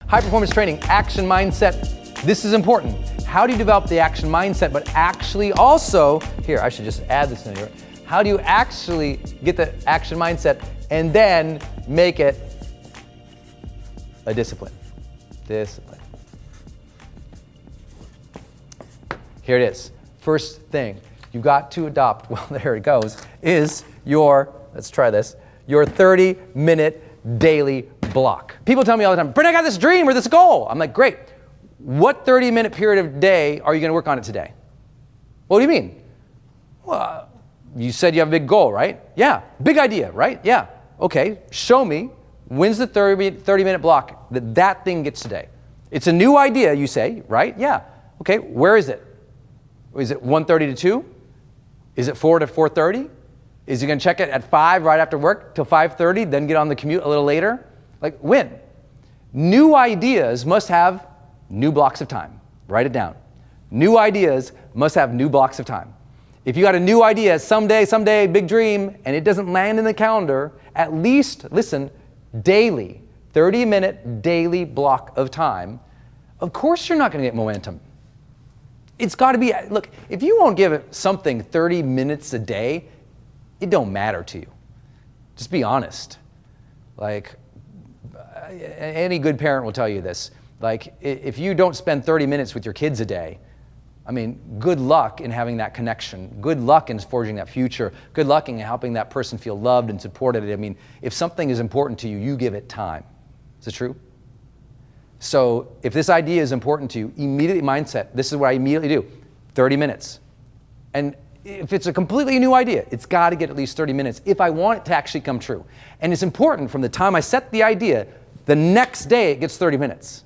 High performance training, action mindset. This is important. How do you develop the action mindset, but actually also, here, I should just add this in here. How do you actually get the action mindset and then make it a discipline? Discipline. Here it is. First thing you've got to adopt, well, there it goes, is your, let's try this, your 30-minute daily block. People tell me all the time, Brendon, I got this dream or this goal. I'm like, great. What 30-minute period of day are you going to work on it today? What do you mean? Well, you said you have a big goal, right? Yeah. Big idea, right? Yeah. Okay. Show me when's the 30-minute block that thing gets today. It's a new idea, you say, right? Yeah. Okay. Where is it? Is it 1:30 to 2? Is it 4 to 4:30? Is he going to check it at 5 right after work till 5:30, then get on the commute a little later? Like when? New ideas must have new blocks of time. Write it down. New ideas must have new blocks of time. If you got a new idea, someday, big dream, and it doesn't land in the calendar, at least, listen, daily, 30-minute daily block of time, of course you're not going to get momentum. It's got to be, look, if you won't give something 30 minutes a day, it don't matter to you. Just be honest. Like, any good parent will tell you this. Like, if you don't spend 30 minutes with your kids a day, I mean, good luck in having that connection. Good luck in forging that future. Good luck in helping that person feel loved and supported. I mean, if something is important to you, you give it time. Is it true? So if this idea is important to you, immediately mindset, this is what I immediately do, 30 minutes. And if it's a completely new idea, it's got to get at least 30 minutes if I want it to actually come true. And it's important from the time I set the idea, the next day it gets 30 minutes.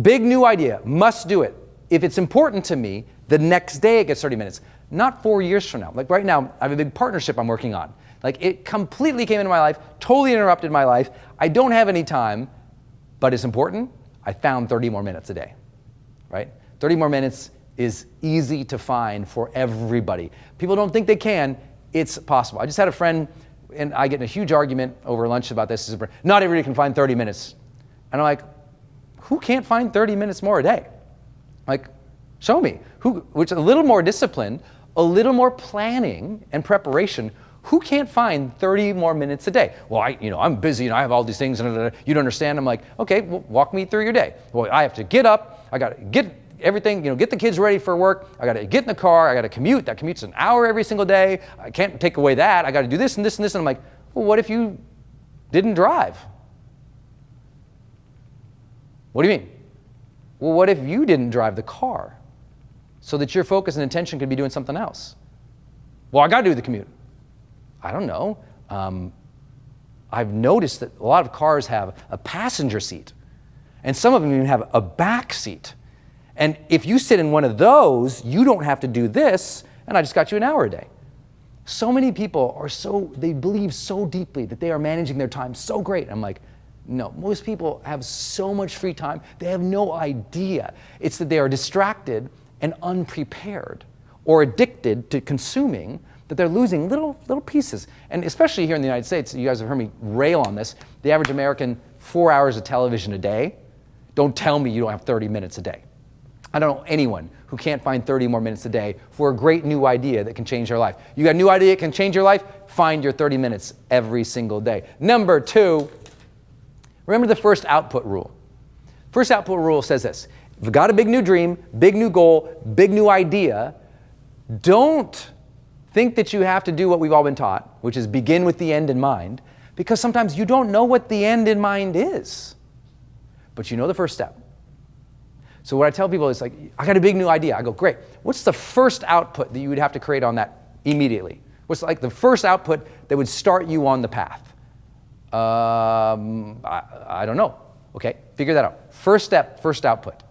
Big new idea, must do it. If it's important to me, the next day it gets 30 minutes, not 4 years from now. Like right now, I have a big partnership I'm working on. Like it completely came into my life, totally interrupted my life. I don't have any time, but it's important. I found 30 more minutes a day, right? 30 more minutes is easy to find for everybody. People don't think they can. It's possible. I just had a friend, and I get in a huge argument over lunch about this. Not everybody can find 30 minutes. And I'm like, who can't find 30 minutes more a day? Like, show me. Which a little more discipline, a little more planning and preparation. Who can't find 30 more minutes a day? Well, I'm busy and I have all these things and you don't understand. I'm like, okay, well, walk me through your day. Well, I have to get up. I got to get everything, get the kids ready for work. I got to get in the car. I got to commute. That commute's an hour every single day. I can't take away that. I got to do this and this and this. And I'm like, well, what if you didn't drive? What do you mean? Well, what if you didn't drive the car so that your focus and intention could be doing something else? Well, I got to do the commute. I don't know. I've noticed that a lot of cars have a passenger seat, and some of them even have a back seat. And if you sit in one of those, you don't have to do this, and I just got you an hour a day. So many people they believe so deeply that they are managing their time so great. I'm like, no, most people have so much free time, they have no idea. It's that they are distracted and unprepared or addicted to consuming, that they're losing little pieces. And especially here in the United States, you guys have heard me rail on this, the average American, 4 hours of television a day. Don't tell me you don't have 30 minutes a day. I don't know anyone who can't find 30 more minutes a day for a great new idea that can change their life. You got a new idea that can change your life? Find your 30 minutes every single day. Number 2, remember the first output rule. First output rule says this: if you've got a big new dream, big new goal, big new idea, don't think that you have to do what we've all been taught, which is begin with the end in mind, because sometimes you don't know what the end in mind is, but you know the first step. So what I tell people is like, I got a big new idea. I go, great. What's the first output that you would have to create on that immediately? What's like the first output that would start you on the path? I don't know. Okay, figure that out. First step, first output,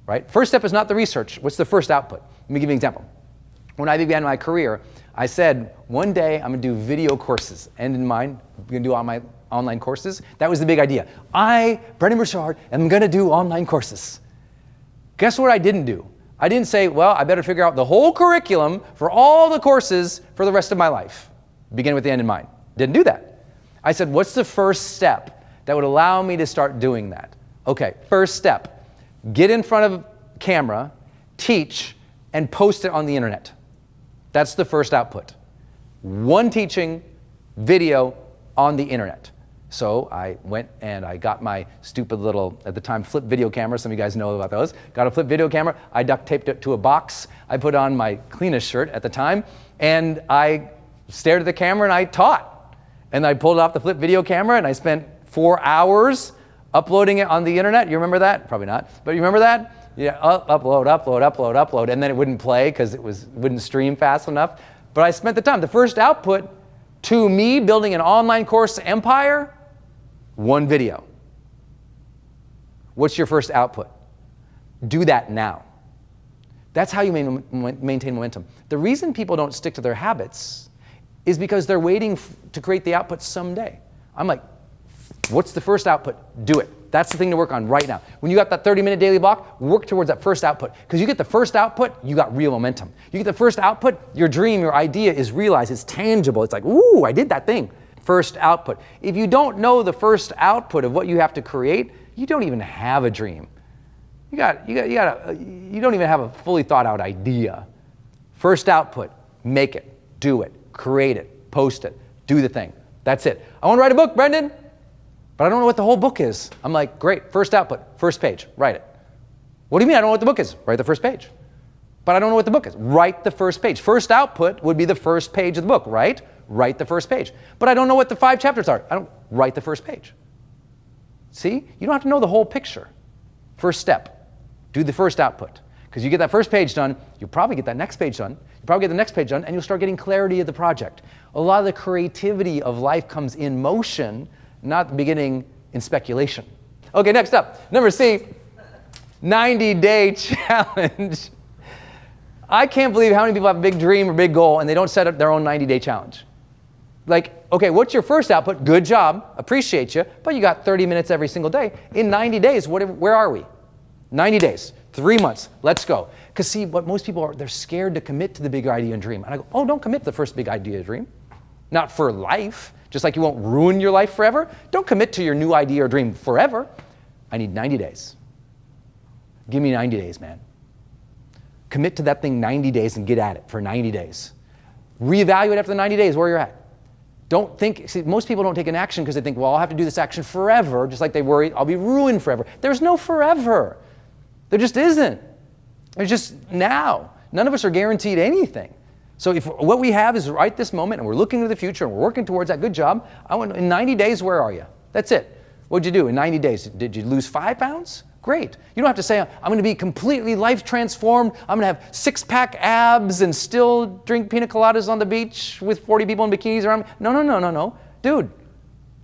right? First step is not the research. What's the first output? Let me give you an example. When I began my career, I said, one day I'm going to do video courses. End in mind, I'm going to do all my online courses. That was the big idea. Brendon Burchard, am going to do online courses. Guess what I didn't do? I didn't say, well, I better figure out the whole curriculum for all the courses for the rest of my life. Begin with the end in mind. Didn't do that. I said, what's the first step that would allow me to start doing that? Okay, first step, get in front of camera, teach, and post it on the internet. That's the first output. One teaching video on the internet. So I went and I got my stupid little, at the time, flip video camera. Some of you guys know about those. Got a flip video camera. I duct taped it to a box. I put on my cleanest shirt at the time, and I stared at the camera and I taught. And I pulled off the flip video camera and I spent 4 hours uploading it on the internet. You remember that? Probably not. But you remember that? Yeah, upload, and then it wouldn't play because it wouldn't stream fast enough. But I spent the time. The first output to me building an online course empire, one video. What's your first output? Do that now. That's how you maintain momentum. The reason people don't stick to their habits is because they're waiting to create the output someday. I'm like, what's the first output? Do it. That's the thing to work on right now. When you got that 30-minute daily block, work towards that first output. Because you get the first output, you got real momentum. You get the first output, your dream, your idea is realized, it's tangible. It's like, ooh, I did that thing. First output. If you don't know the first output of what you have to create, you don't even have a dream. You don't even have a fully thought out idea. First output, make it, do it, create it, post it, do the thing. That's it. I want to write a book, Brendon, but I don't know what the whole book is. I'm like, great, first output, first page, write it. What do you mean I don't know what the book is? Write the first page. But I don't know what the book is. Write the first page. First output would be the first page of the book, right? Write the first page. But I don't know what the 5 chapters are. I don't write the first page. See? You don't have to know the whole picture. First step, do the first output. Because you get that first page done, you'll probably get that next page done. You'll probably get the next page done, and you'll start getting clarity of the project. A lot of the creativity of life comes in motion, not the beginning in speculation. Okay, next up, number C, 90-day challenge. I can't believe how many people have a big dream or big goal and they don't set up their own 90-day challenge. Like, okay, what's your first output? Good job, appreciate you, but you got 30 minutes every single day. In 90 days, where are we? 90 days, 3 months, let's go. Because see, what most people are, they're scared to commit to the big idea and dream. And I go, oh, don't commit to the first big idea and dream. Not for life, just like you won't ruin your life forever. Don't commit to your new idea or dream forever. I need 90 days. Give me 90 days, man. Commit to that thing 90 days and get at it for 90 days. Reevaluate after the 90 days where you're at. Don't think, see, most people don't take an action because they think, well, I'll have to do this action forever, just like they worry, I'll be ruined forever. There's no forever. There just isn't. There's just now. None of us are guaranteed anything. So if what we have is right this moment and we're looking to the future and we're working towards that, good job. In 90 days, where are you? That's it. What'd you do in 90 days? Did you lose 5 pounds? Great. You don't have to say, I'm going to be completely life transformed. I'm going to have 6-pack abs and still drink pina coladas on the beach with 40 people in bikinis around me. No. Dude,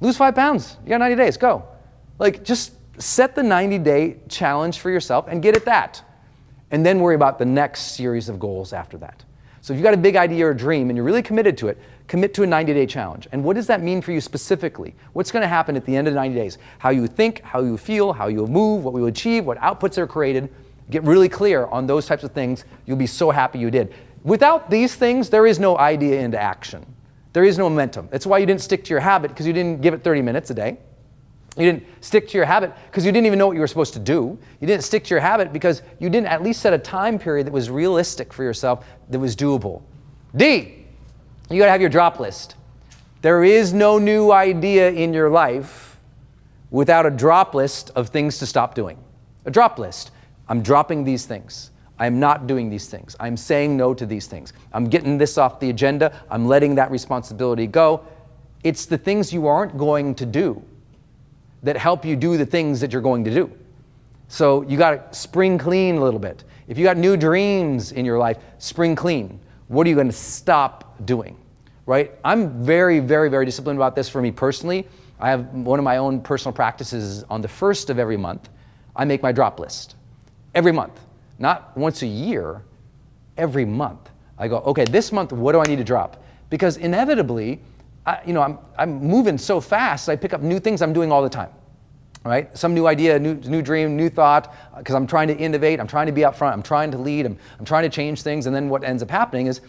lose 5 pounds. You got 90 days. Go. Like, just set the 90-day challenge for yourself and get at that. And then worry about the next series of goals after that. So if you've got a big idea or a dream and you're really committed to it, commit to a 90-day challenge. And what does that mean for you specifically? What's going to happen at the end of the 90 days? How you think, how you feel, how you'll move, what we will achieve, what outputs are created. Get really clear on those types of things. You'll be so happy you did. Without these things, there is no idea into action. There is no momentum. That's why you didn't stick to your habit, because you didn't give it 30 minutes a day. You didn't stick to your habit because you didn't even know what you were supposed to do. You didn't stick to your habit because you didn't at least set a time period that was realistic for yourself, that was doable. D, you got to have your drop list. There is no new idea in your life without a drop list of things to stop doing. A drop list. I'm dropping these things. I'm not doing these things. I'm saying no to these things. I'm getting this off the agenda. I'm letting that responsibility go. It's the things you aren't going to do that help you do the things that you're going to do. So you got to spring clean a little bit. If you got new dreams in your life, spring clean. What are you going to stop doing, right? I'm very, very, very disciplined about this for me personally. I have one of my own personal practices on the first of every month. I make my drop list every month, not once a year, every month. I go, okay, this month, what do I need to drop? Because inevitably, I'm moving so fast, I pick up new things I'm doing all the time, right? Some new idea, new dream, new thought, because I'm trying to innovate, I'm trying to be up front, I'm trying to lead, I'm trying to change things, and then what ends up happening is,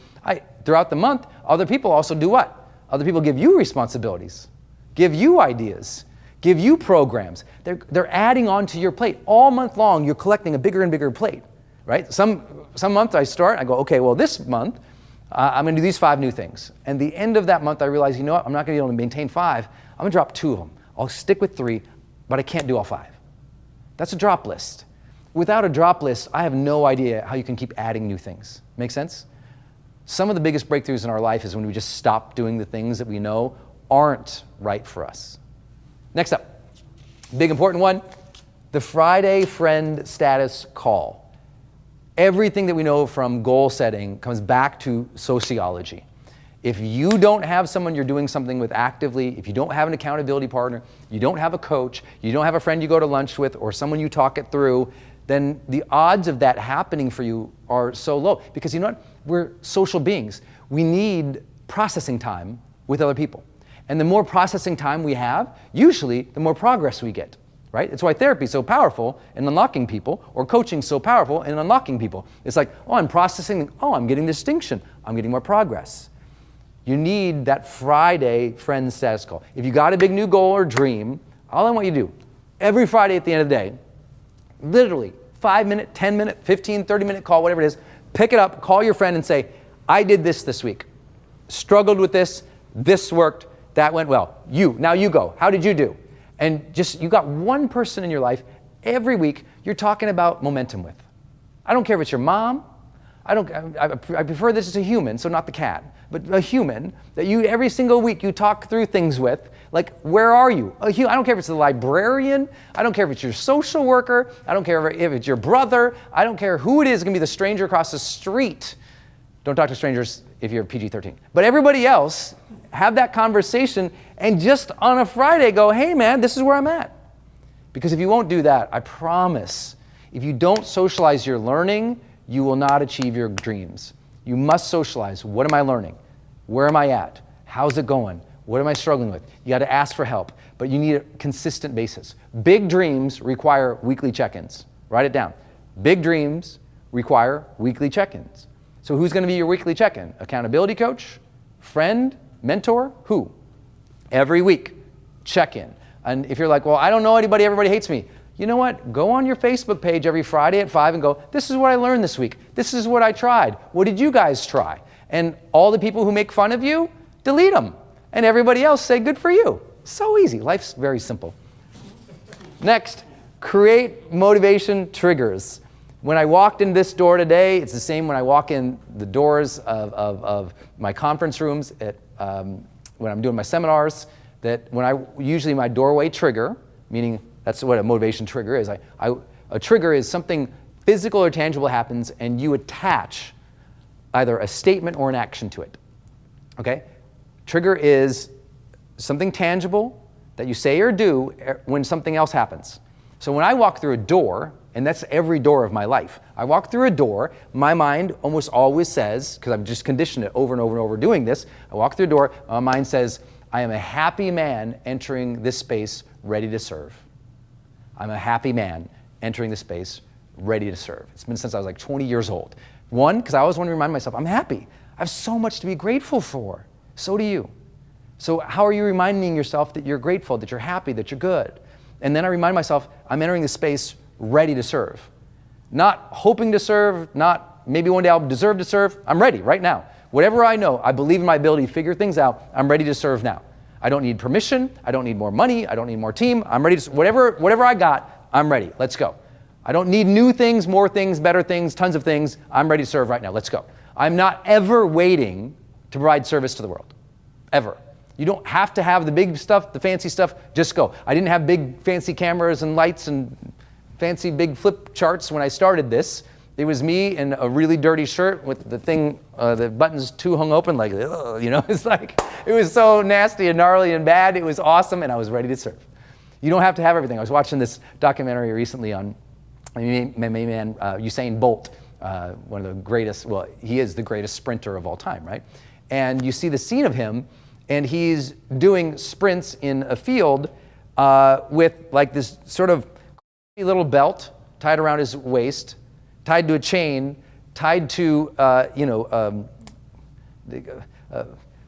throughout the month, other people also do what? Other people give you responsibilities, give you ideas, give you programs. They're adding onto your plate. All month long, you're collecting a bigger and bigger plate, right? Some month I start, I go, okay, well this month, I'm gonna do these 5 new things. And the end of that month, I realize, you know what, I'm not gonna be able to maintain 5. I'm gonna drop 2 of them. I'll stick with 3, but I can't do all 5. That's a drop list. Without a drop list, I have no idea how you can keep adding new things. Make sense? Some of the biggest breakthroughs in our life is when we just stop doing the things that we know aren't right for us. Next up, big important one, the Friday friend status call. Everything that we know from goal setting comes back to sociology. If you don't have someone you're doing something with actively, if you don't have an accountability partner, you don't have a coach, you don't have a friend you go to lunch with or someone you talk it through, then the odds of that happening for you are so low. Because you know what? We're social beings. We need processing time with other people. And the more processing time we have, usually the more progress we get, right? It's why therapy is so powerful in unlocking people, or coaching so powerful in unlocking people. It's like, oh, I'm processing, oh, I'm getting distinction, I'm getting more progress. You need that Friday friend status call. If you got a big new goal or dream, all I want you to do, every Friday at the end of the day, literally 5-minute, 10-minute, 15, 30-minute call, whatever it is, pick it up, call your friend and say, I did this week. Struggled with this worked, that went well. Now you go. How did you do? And just, you got one person in your life every week you're talking about momentum with. I don't care if it's your mom. I prefer this as a human, so not the cat, but a human that you every single week you talk through things with. Like, where are you? I don't care if it's the librarian. I don't care if it's your social worker. I don't care if it's your brother. I don't care who it is. It's gonna be the stranger across the street. Don't talk to strangers if you're PG-13. But everybody else, have that conversation and just on a Friday go, hey man, this is where I'm at. Because if you won't do that, I promise, if you don't socialize your learning, you will not achieve your dreams. You must socialize. What am I learning? Where am I at? How's it going? What am I struggling with? You got to ask for help, but you need a consistent basis. Big dreams require weekly check-ins. Write it down. Big dreams require weekly check-ins. So who's going to be your weekly check-in? Accountability coach? Friend? Mentor? Who? Every week, check-in. And if you're like, well, I don't know anybody, everybody hates me. You know what? Go on your Facebook page every Friday at 5 and go, this is what I learned this week. This is what I tried. What did you guys try? And all the people who make fun of you, delete them. And everybody else say, good for you. So easy. Life's very simple. Next, create motivation triggers. When I walked in this door today, it's the same when I walk in the doors of my conference rooms when I'm doing my seminars, that usually my doorway trigger, meaning that's what a motivation trigger is. A trigger is something physical or tangible happens and you attach either a statement or an action to it, okay? Trigger is something tangible that you say or do when something else happens. So when I walk through a door, and that's every door of my life, I walk through a door, my mind almost always says, because I've just conditioned it over and over and over doing this, I walk through a door, my mind says, I am a happy man entering this space ready to serve. I'm a happy man entering this space ready to serve. It's been since I was like 20 years old. One, because I always want to remind myself, I'm happy. I have so much to be grateful for. So do you. So how are you reminding yourself that you're grateful, that you're happy, that you're good? And then I remind myself, I'm entering this space ready to serve. Not hoping to serve, not maybe one day I'll deserve to serve. I'm ready right now. Whatever I know, I believe in my ability to figure things out. I'm ready to serve now. I don't need permission. I don't need more money. I don't need more team. I'm ready to, whatever I got, I'm ready. Let's go. I don't need new things, more things, better things, tons of things. I'm ready to serve right now. Let's go. I'm not ever waiting to provide service to the world. Ever. You don't have to have the big stuff, the fancy stuff, just go. I didn't have big fancy cameras and lights and fancy big flip charts when I started this. It was me in a really dirty shirt with the thing, the buttons too hung open, like, you know, it's like, it was so nasty and gnarly and bad. It was awesome, and I was ready to serve. You don't have to have everything. I was watching this documentary recently on my man Usain Bolt, one of the greatest, well, he is the greatest sprinter of all time, right? And you see the scene of him, and he's doing sprints in a field with like this sort of little belt tied around his waist, tied to a chain, tied to,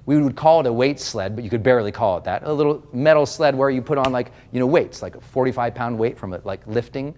We would call it a weight sled, but you could barely call it that. A little metal sled where you put on like, weights, like a 45-pound weight from it, like lifting.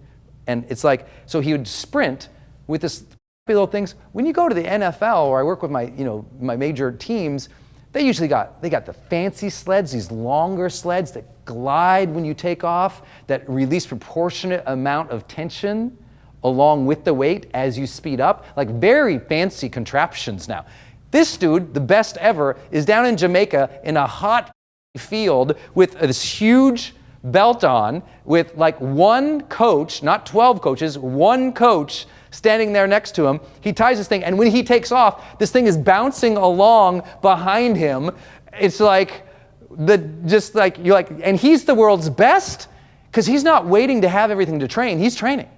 And it's like, so he would sprint with this little things. When you go to the NFL, or I work with my major teams, they got the fancy sleds, these longer sleds that glide when you take off, that release proportionate amount of tension along with the weight as you speed up, like very fancy contraptions now. This dude, the best ever, is down in Jamaica in a hot field with this huge belt on, with like one coach, not 12 coaches, one coach standing there next to him. He ties this thing, and when he takes off, this thing is bouncing along behind him. It's like, and he's the world's best, because he's not waiting to have everything to train, he's training.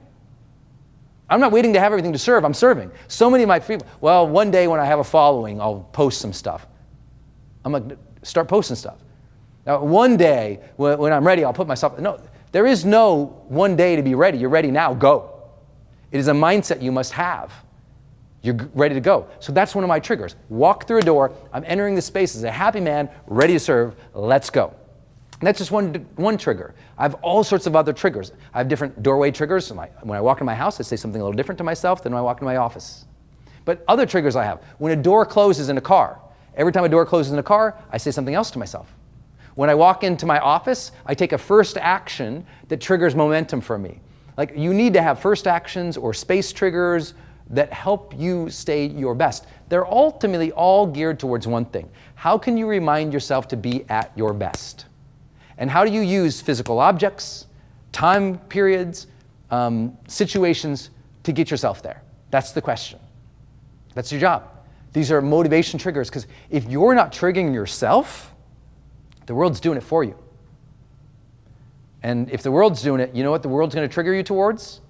I'm not waiting to have everything to serve, I'm serving. So many of my people, well, one day when I have a following, I'll post some stuff. I'm like, start posting stuff. Now, one day when I'm ready, I'll put myself, no, there is no one day to be ready. You're ready now, go. It is a mindset you must have. You're ready to go. So that's one of my triggers. Walk through a door, I'm entering the space as a happy man, ready to serve, let's go. And that's just one trigger. I have all sorts of other triggers. I have different doorway triggers. When I walk in my house, I say something a little different to myself than when I walk into my office. But other triggers I have. When a door closes in a car, every time a door closes in a car, I say something else to myself. When I walk into my office, I take a first action that triggers momentum for me. Like, you need to have first actions or space triggers that help you stay your best. They're ultimately all geared towards one thing. How can you remind yourself to be at your best? And how do you use physical objects, time periods, situations to get yourself there? That's the question. That's your job. These are motivation triggers, because if you're not triggering yourself, the world's doing it for you. And if the world's doing it, you know what the world's going to trigger you towards?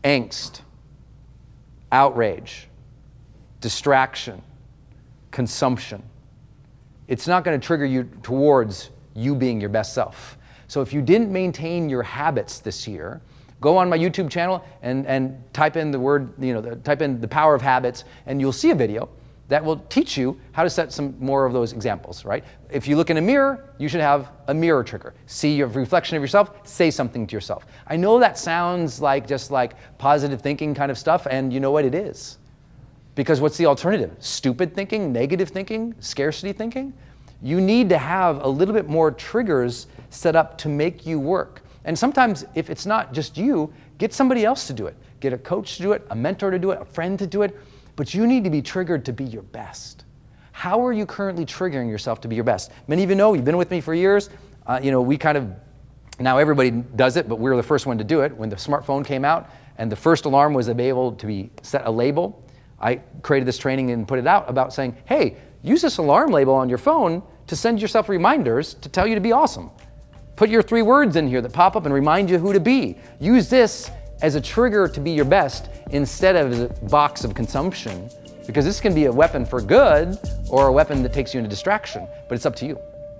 Angst, outrage, distraction, consumption. It's not going to trigger you towards you being your best self. So if you didn't maintain your habits this year, go on my YouTube channel and type in the word, type in the power of habits, and you'll see a video that will teach you how to set some more of those examples, right? If you look in a mirror, you should have a mirror trigger. See your reflection of yourself, say something to yourself. I know that sounds like just like positive thinking kind of stuff, and you know what it is. Because what's the alternative? Stupid thinking, negative thinking, scarcity thinking? You need to have a little bit more triggers set up to make you work. And sometimes, if it's not just you, get somebody else to do it. Get a coach to do it, a mentor to do it, a friend to do it. But you need to be triggered to be your best. How are you currently triggering yourself to be your best? Many of you know, you've been with me for years. We kind of, now everybody does it, but we were the first one to do it. When the smartphone came out and the first alarm was able to be set a label, I created this training and put it out about saying, hey, use this alarm label on your phone to send yourself reminders to tell you to be awesome. Put your 3 words in here that pop up and remind you who to be. Use this as a trigger to be your best instead of as a box of consumption, because this can be a weapon for good or a weapon that takes you into distraction, but it's up to you,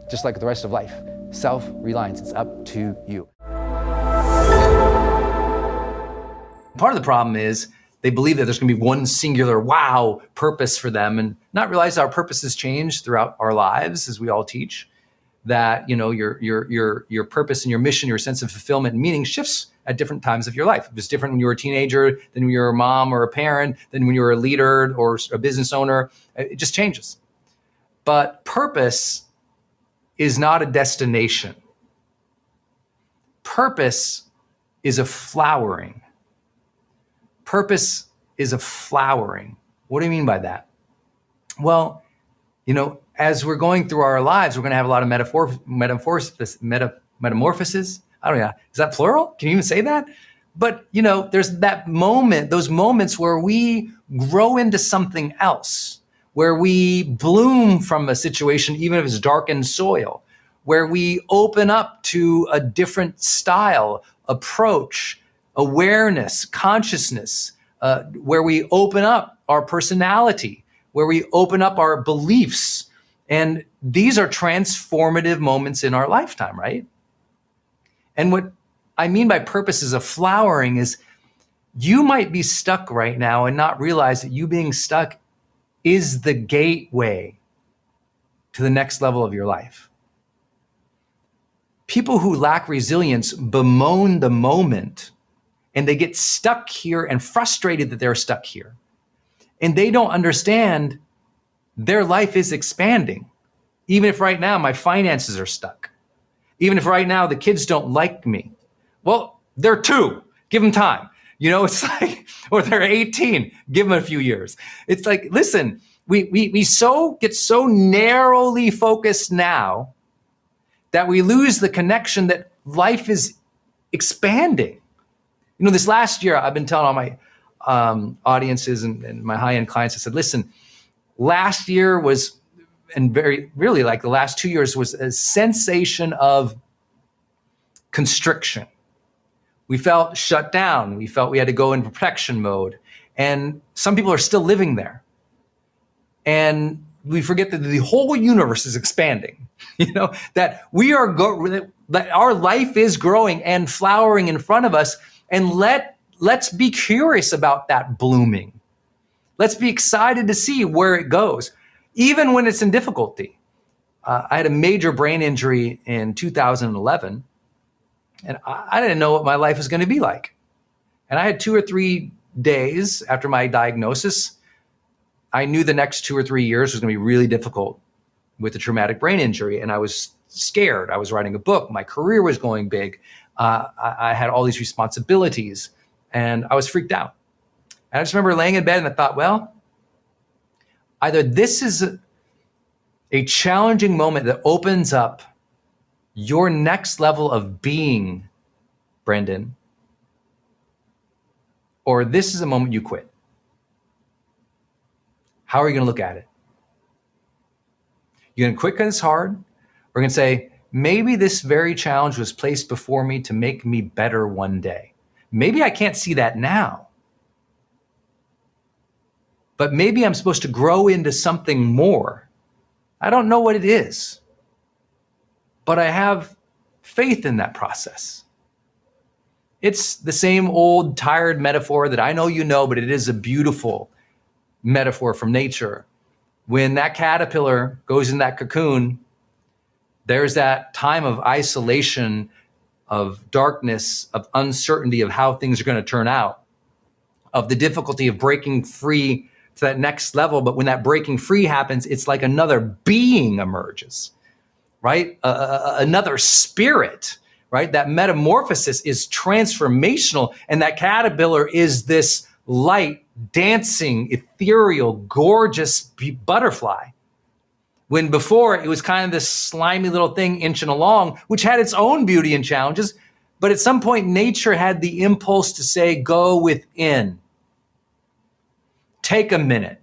just like the rest of life. Self-reliance, it's up to you. Part of the problem is they believe that there's going to be one singular wow purpose for them, and not realize our purposes change throughout our lives, as we all teach. That your purpose and your mission, your sense of fulfillment and meaning shifts at different times of your life. If it's different when you were a teenager than when you were a mom or a parent, than when you were a leader or a business owner, it just changes. But purpose is not a destination. Purpose is a flowering. Purpose is a flowering. What do you mean by that? Well, as we're going through our lives, we're going to have a lot of metamorphosis. I don't know. Is that plural? Can you even say that? But, there's that moment, those moments where we grow into something else, where we bloom from a situation, even if it's darkened soil, where we open up to a different style, approach, awareness, consciousness, where we open up our personality, where we open up our beliefs. And these are transformative moments in our lifetime, right? And what I mean by purpose is a flowering is you might be stuck right now and not realize that you being stuck is the gateway to the next level of your life. People who lack resilience bemoan the moment, and they get stuck here and frustrated that they're stuck here. And they don't understand their life is expanding. Even if right now my finances are stuck. Even if right now the kids don't like me. Well, they're 2, give them time. It's like, or they're 18, give them a few years. It's like, listen, we get so narrowly focused now that we lose the connection that life is expanding. This last year, I've been telling all my audiences and my high-end clients, I said, listen, last year was, and really like the last 2 years was a sensation of constriction. We felt shut down. We felt we had to go into protection mode. And some people are still living there. And we forget that the whole universe is expanding, that that our life is growing and flowering in front of us. And let's be curious about that blooming. Let's be excited to see where it goes, even when it's in difficulty. I had a major brain injury in 2011, and I didn't know what my life was going to be like. And I had 2 or 3 days after my diagnosis. I knew the next 2 or 3 years was going to be really difficult with a traumatic brain injury, and I was scared. I was writing a book. My career was going big. I had all these responsibilities, and I was freaked out. And I just remember laying in bed and I thought, well, either this is a challenging moment that opens up your next level of being, Brendon, or this is a moment you quit. How are you going to look at it? You're going to quit because it's hard? Or going to say, maybe this very challenge was placed before me to make me better one day. Maybe I can't see that now. But maybe I'm supposed to grow into something more. I don't know what it is. But I have faith in that process. It's the same old tired metaphor that I know you know, but it is a beautiful metaphor from nature. When that caterpillar goes in that cocoon, there's that time of isolation, of darkness, of uncertainty of how things are going to turn out, of the difficulty of breaking free to that next level. But when that breaking free happens, it's like another being emerges, right? Another spirit, right? That metamorphosis is transformational. And that caterpillar is this light, dancing, ethereal, gorgeous butterfly. When before it was kind of this slimy little thing inching along, which had its own beauty and challenges. But at some point, nature had the impulse to say, go within. Take a minute.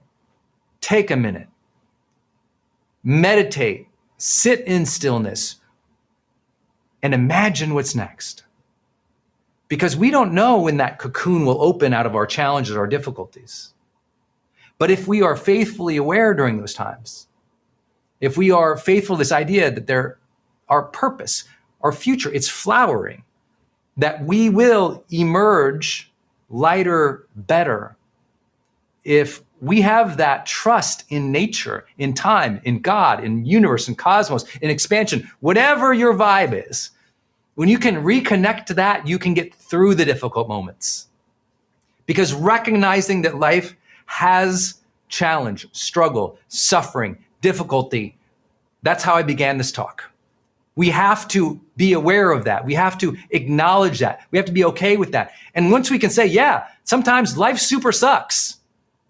Take a minute. Meditate. Sit in stillness. And imagine what's next. Because we don't know when that cocoon will open out of our challenges, our difficulties. But if we are faithfully aware during those times, if we are faithful to this idea that our purpose, our future, it's flowering, that we will emerge lighter, better, if we have that trust in nature, in time, in God, in universe, in cosmos, in expansion, whatever your vibe is, when you can reconnect to that, you can get through the difficult moments. Because recognizing that life has challenge, struggle, suffering, difficulty, that's how I began this talk. We have to be aware of that. We have to acknowledge that. We have to be okay with that. And once we can say, yeah, sometimes life super sucks.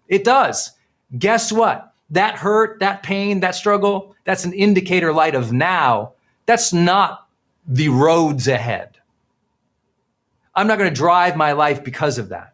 It does. Guess what? That hurt, that pain, that struggle, that's an indicator light of now. That's not the roads ahead. I'm not going to drive my life because of that.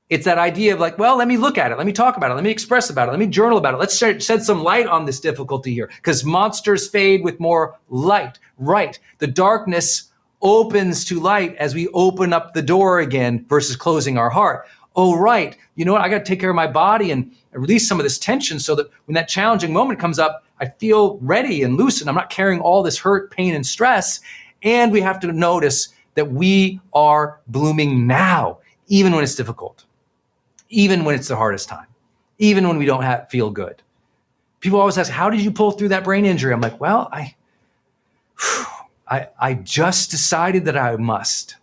It's that idea of like, well, let me look at it. Let me talk about it. Let me express about it. Let me journal about it. Let's shed some light on this difficulty here, because monsters fade with more light. Right. The darkness opens to light as we open up the door again versus closing our heart. Oh, right. You know what? I got to take care of my body and release some of this tension so that when that challenging moment comes up, I feel ready and loose and I'm not carrying all this hurt, pain, and stress. And we have to notice that we are blooming now, even when it's difficult, even when it's the hardest time, even when we don't feel good. People always ask, how did you pull through that brain injury? I'm like, well, I just decided that I must.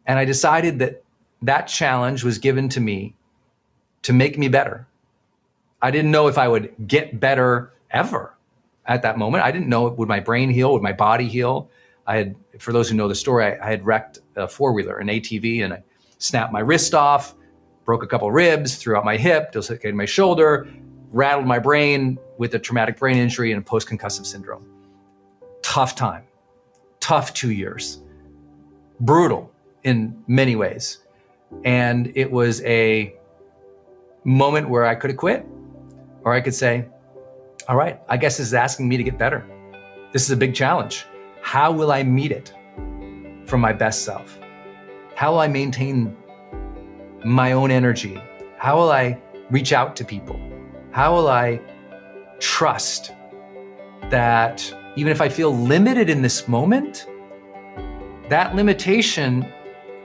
And I decided that that challenge was given to me to make me better. I didn't know if I would get better ever at that moment. I didn't know, would my brain heal? Would my body heal? For those who know the story, I had wrecked a four-wheeler, an ATV, and I snapped my wrist off, broke a couple ribs, threw out my hip, dislocated my shoulder, rattled my brain with a traumatic brain injury and post-concussive syndrome. Tough time, tough 2 years, brutal in many ways. And it was a moment where I could have quit, or I could say, all right, I guess this is asking me to get better. This is a big challenge. How will I meet it from my best self? How will I maintain my own energy? How will I reach out to people? How will I trust that even if I feel limited in this moment, that limitation,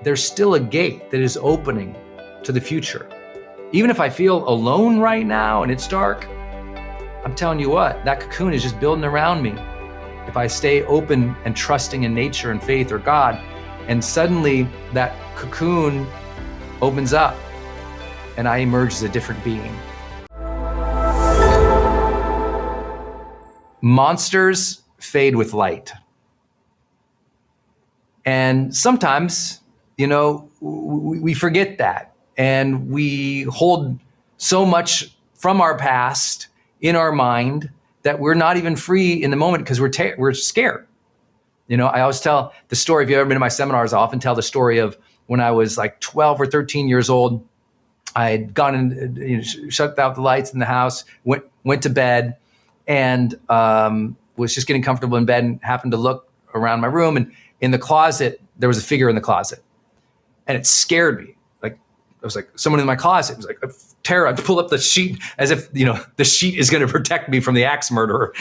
there's still a gate that is opening to the future. Even if I feel alone right now and it's dark, I'm telling you what, that cocoon is just building around me. If I stay open and trusting in nature and faith or God, and suddenly that cocoon opens up and I emerge as a different being. Monsters fade with light. And sometimes, we forget that, and we hold so much from our past in our mind that we're not even free in the moment because we're scared. I always tell the story, if you've ever been to my seminars, I often tell the story of when I was like 12 or 13 years old. I had gone and shut out the lights in the house, went to bed, and was just getting comfortable in bed and happened to look around my room, and in the closet, there was a figure in the closet. And it scared me. Like, it was like someone in my closet. It was like a terror. I'd pull up the sheet as if, the sheet is going to protect me from the axe murderer,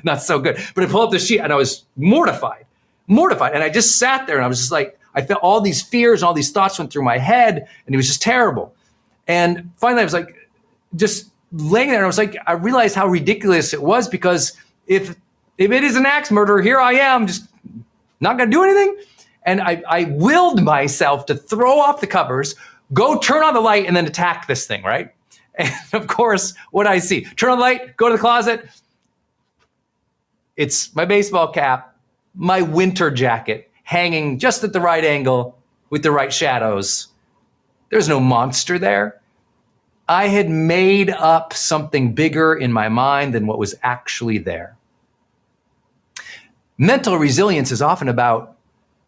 not so good. But I pull up the sheet and I was mortified. And I just sat there and I was just like, I felt all these fears and all these thoughts went through my head, and it was just terrible. And finally I was like, just laying there, and I was like, I realized how ridiculous it was, because if it is an axe murderer, here I am, just not going to do anything. And I willed myself to throw off the covers, go turn on the light, and then attack this thing, right? And of course, what I see, turn on the light, go to the closet. It's my baseball cap, my winter jacket, hanging just at the right angle with the right shadows. There's no monster there. I had made up something bigger in my mind than what was actually there. Mental resilience is often about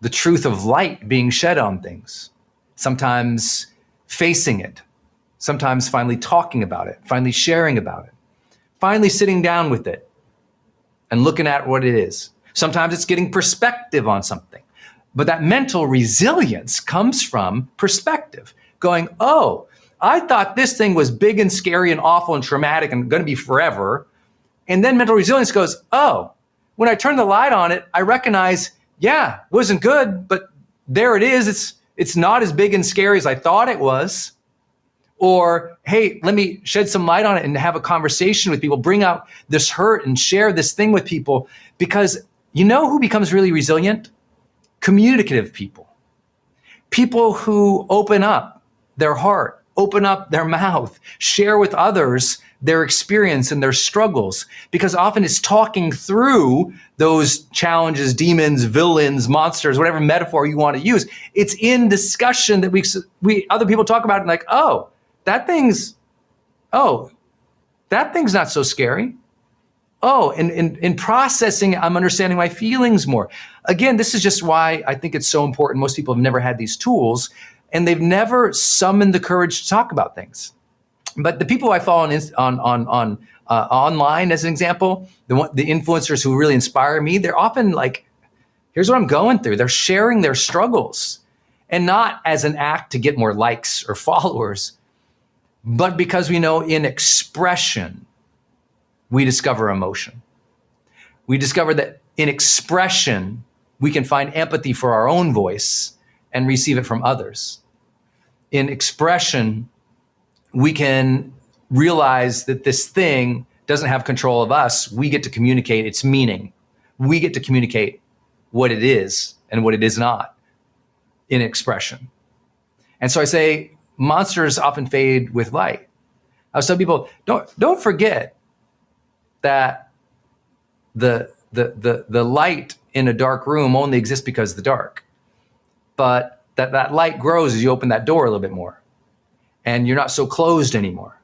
the truth of light being shed on things. Sometimes facing it, sometimes finally talking about it, finally sharing about it, finally sitting down with it and looking at what it is. Sometimes it's getting perspective on something. But that mental resilience comes from perspective, going, oh, I thought this thing was big and scary and awful and traumatic and going to be forever. And then mental resilience goes, oh, when I turn the light on it, I recognize, yeah, it wasn't good, but there it is. It's not as big and scary as I thought it was. Or, hey, let me shed some light on it and have a conversation with people, bring out this hurt and share this thing with people. Because you know who becomes really resilient? Communicative people. People who open up their heart, open up their mouth, share with others their experience and their struggles, because often it's talking through those challenges, demons, villains, monsters, whatever metaphor you want to use. It's in discussion that we other people talk about it and like, oh, that thing's not so scary. Oh, and in processing, I'm understanding my feelings more. Again, this is just why I think it's so important. Most people have never had these tools, and they've never summoned the courage to talk about things. But the people I follow on online, as an example, the influencers who really inspire me, they're often like, here's what I'm going through. They're sharing their struggles, and not as an act to get more likes or followers, but because we know in expression, we discover emotion. We discover that in expression, we can find empathy for our own voice and receive it from others. In expression, we can realize that this thing doesn't have control of us. We get to communicate its meaning. We get to communicate what it is and what it is not in expression. And so I say, monsters often fade with light. I was telling people, don't forget that the light in a dark room only exists because of the dark. But that light grows as you open that door a little bit more. And you're not so closed anymore.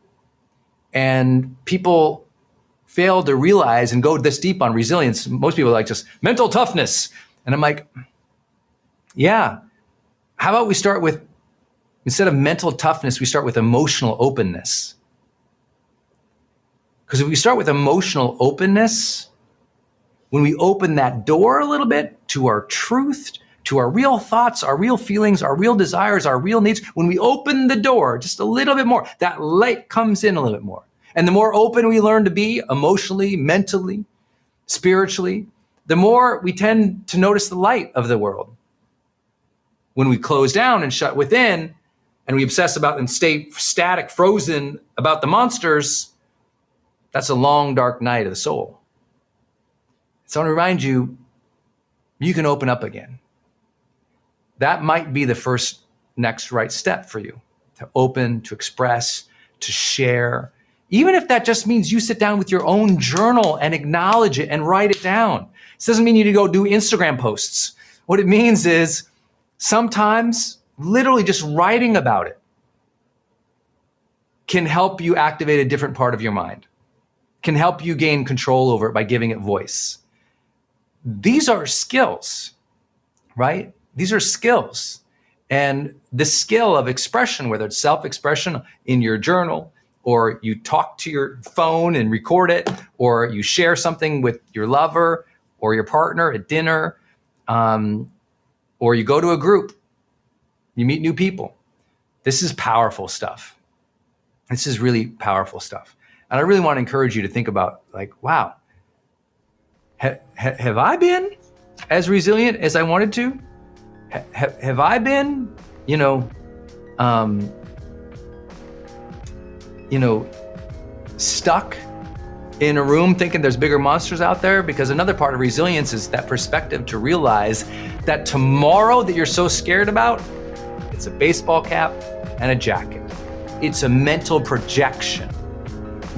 And people fail to realize and go this deep on resilience. Most people are like just mental toughness. And I'm like, yeah, how about we start with, instead of mental toughness, we start with emotional openness. Because if we start with emotional openness, when we open that door a little bit to our truth, to our real thoughts, our real feelings, our real desires, our real needs, when we open the door just a little bit more, that light comes in a little bit more. And the more open we learn to be emotionally, mentally, spiritually, the more we tend to notice the light of the world. When we close down and shut within, and we obsess about and stay static, frozen about the monsters, that's a long, dark night of the soul. So I want to remind you, you can open up again. That might be the first next right step for you, to open, to express, to share. Even if that just means you sit down with your own journal and acknowledge it and write it down. This doesn't mean you need to go do Instagram posts. What it means is sometimes literally just writing about it can help you activate a different part of your mind, can help you gain control over it by giving it voice. These are skills, right? These are skills. And the skill of expression, whether it's self-expression in your journal, or you talk to your phone and record it, or you share something with your lover or your partner at dinner, or you go to a group, you meet new people. This is powerful stuff. This is really powerful stuff. And I really want to encourage you to think about, like, wow, have I been as resilient as I wanted to? Have I been, stuck in a room thinking there's bigger monsters out there? Because another part of resilience is that perspective to realize that tomorrow that you're so scared about, it's a baseball cap and a jacket. It's a mental projection.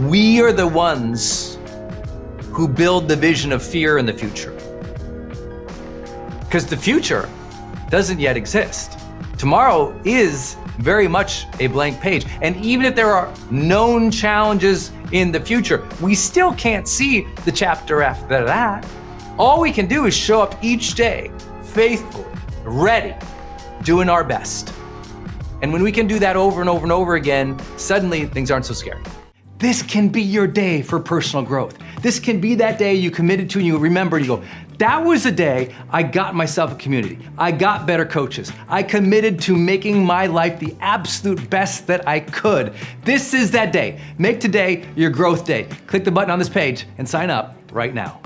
We are the ones who build the vision of fear in the future. Because the future doesn't yet exist. Tomorrow is very much a blank page. And even if there are known challenges in the future, we still can't see the chapter after that. All we can do is show up each day, faithfully, ready, doing our best. And when we can do that over and over and over again, suddenly things aren't so scary. This can be your day for personal growth. This can be that day you committed to and you remember and you go, that was the day I got myself a community. I got better coaches. I committed to making my life the absolute best that I could. This is that day. Make today your growth day. Click the button on this page and sign up right now.